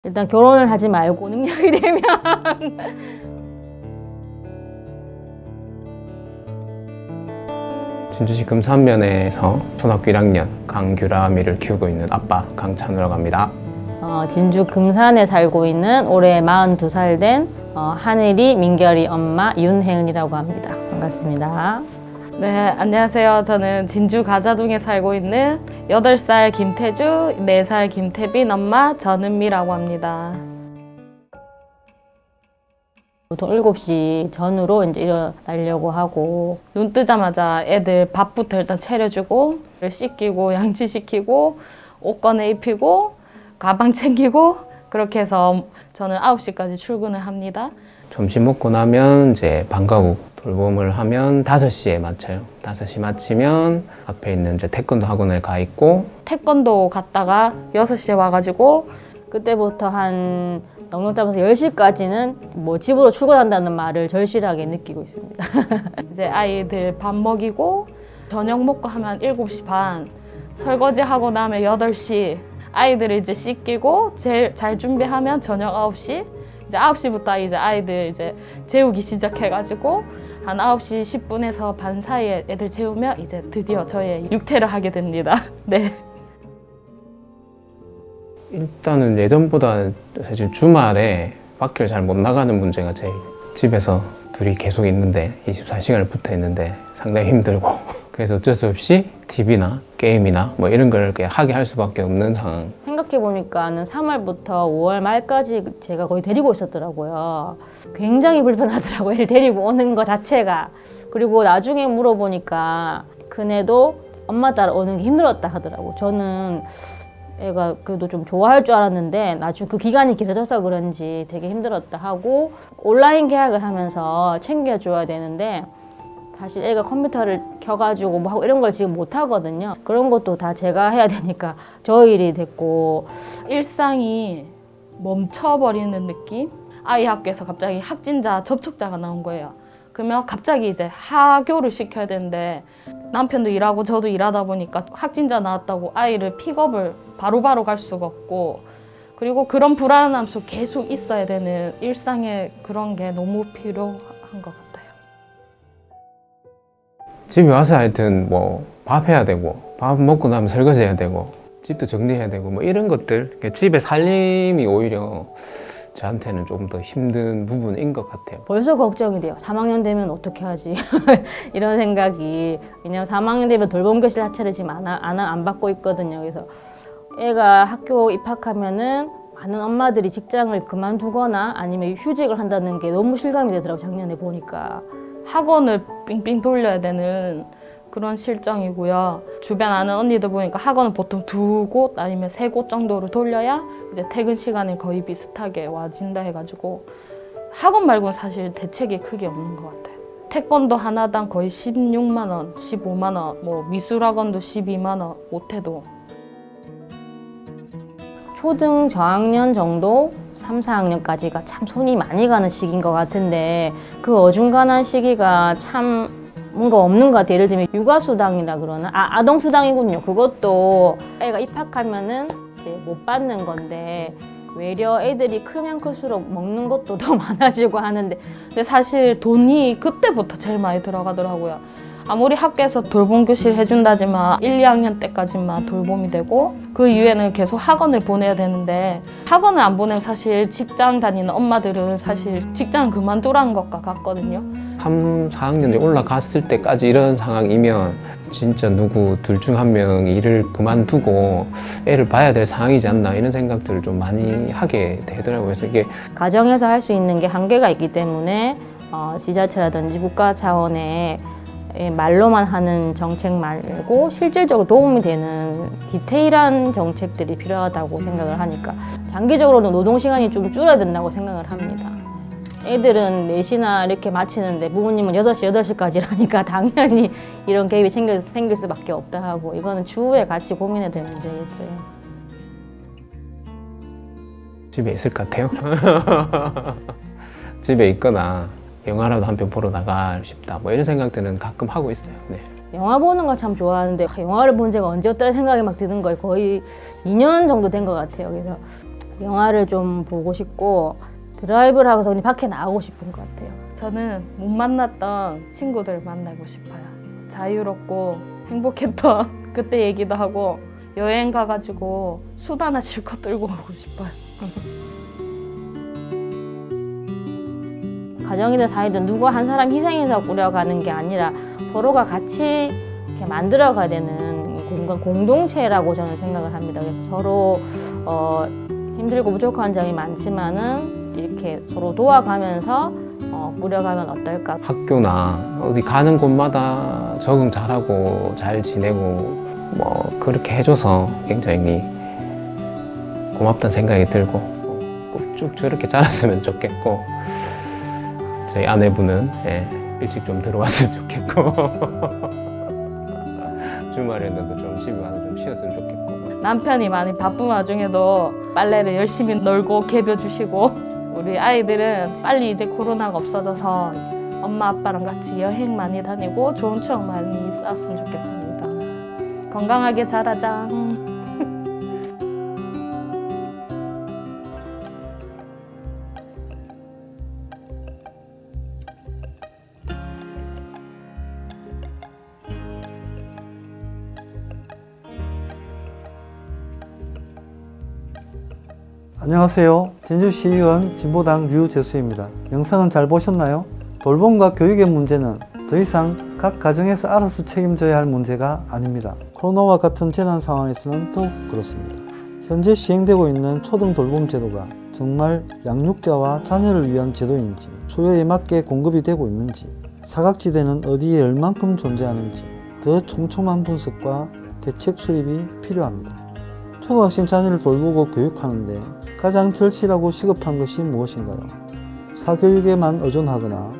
일단 결혼을 하지 말고 능력이 되면 진주시 금산면에서 초등학교 1학년 강규라미를 키우고 있는 아빠 강찬우라고 합니다. 진주 금산에 살고 있는 올해 42살 된 하늘이, 민결이 엄마 윤혜은이라고 합니다. 반갑습니다. 네, 안녕하세요. 저는 진주 가자동에 살고 있는 8살 김태주, 4살 김태빈 엄마 전은미라고 합니다. 보통 7시 전후로 이제 일어나려고 하고, 눈 뜨자마자 애들 밥부터 일단 차려주고 씻기고 양치시키고 옷 꺼내 입히고 가방 챙기고 그렇게 해서 저는 9시까지 출근을 합니다. 점심 먹고 나면 이제 방과후 돌봄을 하면 5시에 마쳐요. 5시 마치면 앞에 있는 이제 태권도 학원을 가 있고, 태권도 갔다가 6시에 와가지고 그때부터 한 넉넉 잡아서 10시까지는 뭐 집으로 출근한다는 말을 절실하게 느끼고 있습니다. 이제 아이들 밥 먹이고 저녁 먹고 하면 7시 반, 설거지 하고 나면 8시, 아이들을 이제 씻기고 제일 잘 준비하면 저녁 9시, 이제 9시부터 이제 아이들 이제 재우기 시작해가지고 한 9시 10분에서 반 사이에 애들 재우면 이제 드디어 저의 육퇴를 하게 됩니다. 네. 일단은 예전보다 사실 주말에 밖을 잘 못 나가는 문제가 제일, 집에서 둘이 계속 있는데 24시간을 붙어 있는데 상당히 힘들고 그래서 어쩔 수 없이 TV나 게임이나 뭐 이런 걸 하게 할 수밖에 없는 상황. 생각해보니까는 3월부터 5월 말까지 제가 거의 데리고 있었더라고요. 굉장히 불편하더라고요. 애를 데리고 오는 거 자체가. 그리고 나중에 물어보니까 큰애도 엄마 따라 오는 게 힘들었다 하더라고. 저는 애가 그래도 좀 좋아할 줄 알았는데 나중에 그 기간이 길어져서 그런지 되게 힘들었다 하고, 온라인 계약을 하면서 챙겨줘야 되는데 사실 애가 컴퓨터를 켜가지고 뭐 하고 이런 걸 지금 못 하거든요. 그런 것도 다 제가 해야 되니까 저 일이 됐고, 일상이 멈춰버리는 느낌? 아이 학교에서 갑자기 확진자 접촉자가 나온 거예요. 그러면 갑자기 이제 하교를 시켜야 되는데 남편도 일하고 저도 일하다 보니까 확진자 나왔다고 아이를 픽업을 바로바로 갈 수가 없고, 그리고 그런 불안함 속 계속 있어야 되는 일상에 그런 게 너무 필요한 것 같아요. 집에 와서 하여튼 뭐 밥 해야 되고, 밥 먹고 나면 설거지 해야 되고, 집도 정리해야 되고 뭐 이런 것들, 집의 살림이 오히려 저한테는 조금 더 힘든 부분인 것 같아요. 벌써 걱정이 돼요. 3학년 되면 어떻게 하지? 이런 생각이. 왜냐면 3학년 되면 돌봄 교실 하차를 지금 안 받고 있거든요. 그래서 애가 학교 입학하면은 많은 엄마들이 직장을 그만두거나 아니면 휴직을 한다는 게 너무 실감이 되더라고요. 작년에 보니까. 학원을 빙빙 돌려야 되는 그런 실정이고요. 주변 아는 언니들 보니까 학원은 보통 2곳 아니면 3곳 정도로 돌려야 이제 퇴근 시간이 거의 비슷하게 와진다 해가지고 학원 말고는 사실 대책이 크게 없는 것 같아요. 태권도 하나당 거의 16만 원, 15만 원, 뭐 미술학원도 12만 원, 못해도. 초등 저학년 정도 3, 4학년까지가 참 손이 많이 가는 시기인 것 같은데, 그 어중간한 시기가 참 뭔가 없는 것 같아요. 예를 들면 육아수당이라 그러나, 아동수당이군요. 그것도 애가 입학하면은 이제 못 받는 건데 외려 애들이 크면 클수록 먹는 것도 더 많아지고 하는데, 근데 사실 돈이 그때부터 제일 많이 들어가더라고요. 아무리 학교에서 돌봄 교실 해준다지만 1, 2학년 때까지만 돌봄이 되고 그 이후에는 계속 학원을 보내야 되는데, 학원을 안 보내면 사실 직장 다니는 엄마들은 사실 직장을 그만두라는 것과 같거든요. 3, 4학년이 올라갔을 때까지 이런 상황이면 진짜 누구 둘 중 한 명이 일을 그만두고 애를 봐야 될 상황이지 않나, 이런 생각들을 좀 많이 하게 되더라고요. 그래서 이게 가정에서 할 수 있는 게 한계가 있기 때문에 지자체라든지 국가 차원의 말로만 하는 정책 말고 실질적으로 도움이 되는 디테일한 정책들이 필요하다고 생각을 하니까 장기적으로는 노동시간이 좀 줄어야 된다고 생각을 합니다. 애들은 4시나 이렇게 마치는데 부모님은 6시, 8시까지라니까 당연히 이런 갭이 생길 수밖에 없다 하고, 이거는 추후에 같이 고민해야 될 문제겠죠. 집에 있을 것 같아요. 집에 있거나 영화라도 한 편 보러 나가고 싶다, 뭐 이런 생각들은 가끔 하고 있어요. 네. 영화 보는 걸 참 좋아하는데 영화를 본 지가 언제였더라 생각이 막 드는 거예요. 거의 2년 정도 된 것 같아요. 그래서 영화를 좀 보고 싶고 드라이브를 하고서 그냥 밖에 나가고 싶은 것 같아요. 저는 못 만났던 친구들 만나고 싶어요. 자유롭고 행복했던 그때 얘기도 하고 여행 가가지고 수다나 실컷 들고 오고 싶어요. 가정이든 사이든 누구 한 사람 희생해서 꾸려가는 게 아니라 서로가 같이 이렇게 만들어가야 되는 공간, 공동체라고 저는 생각을 합니다. 그래서 서로 힘들고 부족한 점이 많지만은 이렇게 서로 도와가면서 꾸려가면 어떨까. 학교나 어디 가는 곳마다 적응 잘하고 잘 지내고 뭐 그렇게 해줘서 굉장히 고맙다는 생각이 들고 꼭 쭉 저렇게 자랐으면 좋겠고 저희 아내분은 일찍 좀 들어왔으면 좋겠고 주말에는 좀 집에 와서 좀 쉬었으면 좋겠고 남편이 많이 바쁜 와중에도 빨래를 열심히 널고 개벼주시고 우리 아이들은 빨리 이제 코로나가 없어져서 엄마 아빠랑 같이 여행 많이 다니고 좋은 추억 많이 쌓았으면 좋겠습니다. 건강하게 자라자. 안녕하세요. 진주시의원 진보당 류재수입니다. 영상은 잘 보셨나요? 돌봄과 교육의 문제는 더 이상 각 가정에서 알아서 책임져야 할 문제가 아닙니다. 코로나와 같은 재난 상황에서는 더욱 그렇습니다. 현재 시행되고 있는 초등 돌봄 제도가 정말 양육자와 자녀를 위한 제도인지, 수요에 맞게 공급이 되고 있는지, 사각지대는 어디에 얼만큼 존재하는지 더 촘촘한 분석과 대책 수립이 필요합니다. 초등학생 자녀를 돌보고 교육하는데 가장 절실하고 시급한 것이 무엇인가요? 사교육에만 의존하거나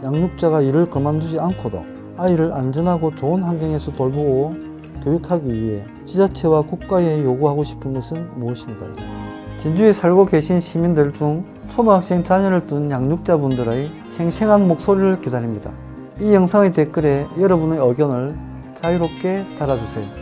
양육자가 일을 그만두지 않고도 아이를 안전하고 좋은 환경에서 돌보고 교육하기 위해 지자체와 국가에 요구하고 싶은 것은 무엇인가요? 진주에 살고 계신 시민들 중 초등학생 자녀를 둔 양육자분들의 생생한 목소리를 기다립니다. 이 영상의 댓글에 여러분의 의견을 자유롭게 달아주세요.